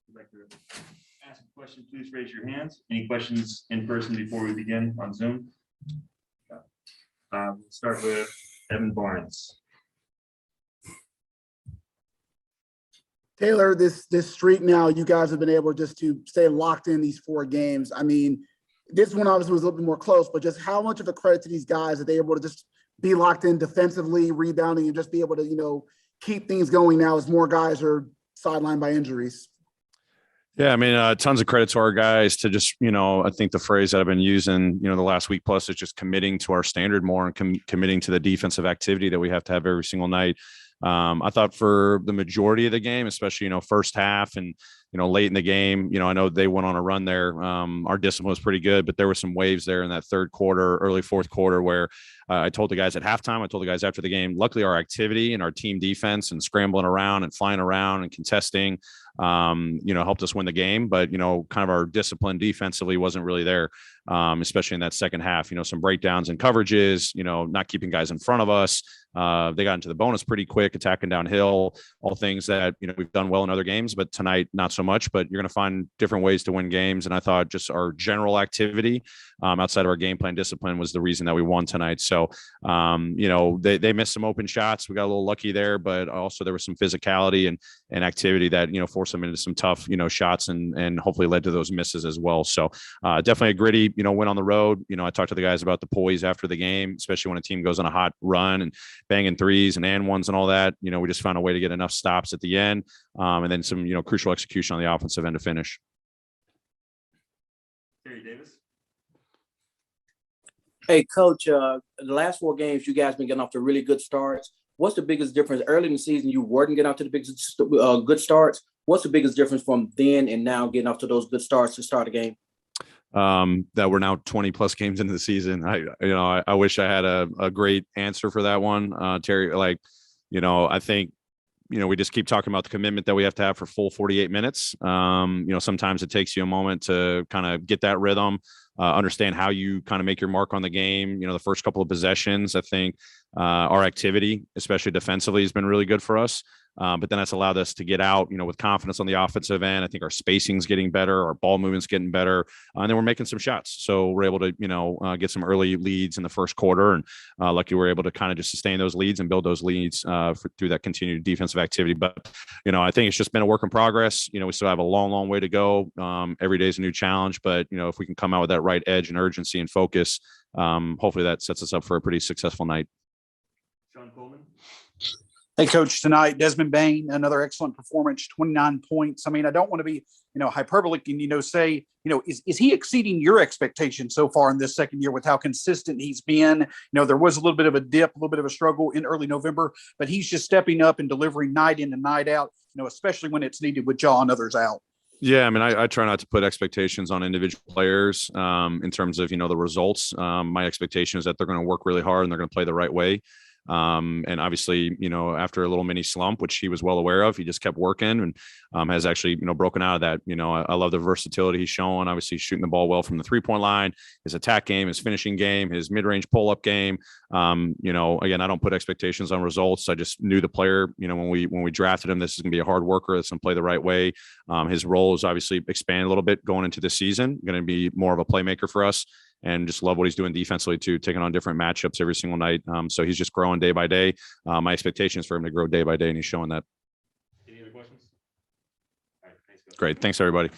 If you'd like to ask a question, please raise your hands. Any questions in person before we begin on Zoom? We'll start with Evan Barnes. Taylor, this streak now, you guys have been able just to stay locked in these 4 games. I mean, this one obviously was a little bit more close, but just how much of a credit to these guys that they able to just be locked in defensively, rebounding, and just be able to, keep things going now as more guys are sidelined by injuries? Yeah, I mean, tons of credit to our guys to just, I think the phrase that I've been using, the last week plus is just committing to our standard more and committing to the defensive activity that we have to have every single night. I thought for the majority of the game, especially, first half and, late in the game, I know they went on a run there. Our discipline was pretty good, but there were some waves there in that third quarter, early fourth quarter where I told the guys at halftime, I told the guys after the game, luckily our activity and our team defense and scrambling around and flying around and contesting, helped us win the game. But, kind of our discipline defensively wasn't really there, especially in that second half, some breakdowns and coverages, not keeping guys in front of us. They got into the bonus pretty quick, attacking downhill, all things that, we've done well in other games, but tonight, not so much. But you're going to find different ways to win games. And I thought just our general activity outside of our game plan discipline was the reason that we won tonight. So, they missed some open shots. We got a little lucky there, but also there was some physicality and activity that, forced them into some tough, shots and hopefully led to those misses as well. So definitely a gritty, win on the road. I talked to the guys about the poise after the game, especially when a team goes on a hot run and banging threes and ones and all that. We just found a way to get enough stops at the end, and then some, crucial execution on the offensive end to finish. Terry Davis. Hey, Coach, the last 4 games, you guys been getting off to really good starts. What's the biggest difference? Early in the season, you weren't getting off to the biggest good starts. What's the biggest difference from then and now getting off to those good starts to start a game? That we're now 20 plus games into the season. I wish I had a great answer for that one, Terry. I think, we just keep talking about the commitment that we have to have for full 48 minutes. Sometimes it takes you a moment to kind of get that rhythm, understand how you kind of make your mark on the game. The first couple of possessions, I think our activity, especially defensively, has been really good for us. But then that's allowed us to get out, with confidence on the offensive end. I think our spacing's getting better, our ball movement's getting better, and then we're making some shots. So we're able to, get some early leads in the first quarter, and luckily we're able to kind of just sustain those leads and build those leads through that continued defensive activity. But I think it's just been a work in progress. We still have a long, long way to go. Every day is a new challenge, but if we can come out with that right edge and urgency and focus, hopefully that sets us up for a pretty successful night. Sean Coleman. Hey, Coach, tonight, Desmond Bain, another excellent performance, 29 points. I mean, I don't want to be, hyperbolic and, say, is he exceeding your expectations so far in this second year with how consistent he's been? There was a little bit of a dip, a little bit of a struggle in early November, but he's just stepping up and delivering night in and night out, especially when it's needed with Ja and others out. Yeah, I mean, I try not to put expectations on individual players in terms of, the results. My expectation is that they're going to work really hard and they're going to play the right way. And obviously, after a little mini slump, which he was well aware of, he just kept working and has actually, broken out of that. I love the versatility he's showing. Obviously, shooting the ball well from the 3-point line, his attack game, his finishing game, his mid-range pull-up game. Again, I don't put expectations on results. I just knew the player, when we drafted him, this is going to be a hard worker that's going to play the right way. His role is obviously expand a little bit going into this season, going to be more of a playmaker for us. And just love what he's doing defensively too, taking on different matchups every single night. So he's just growing day by day. My expectation is for him to grow day by day, and he's showing that. Any other questions? All right, thanks, Great. Thanks, everybody.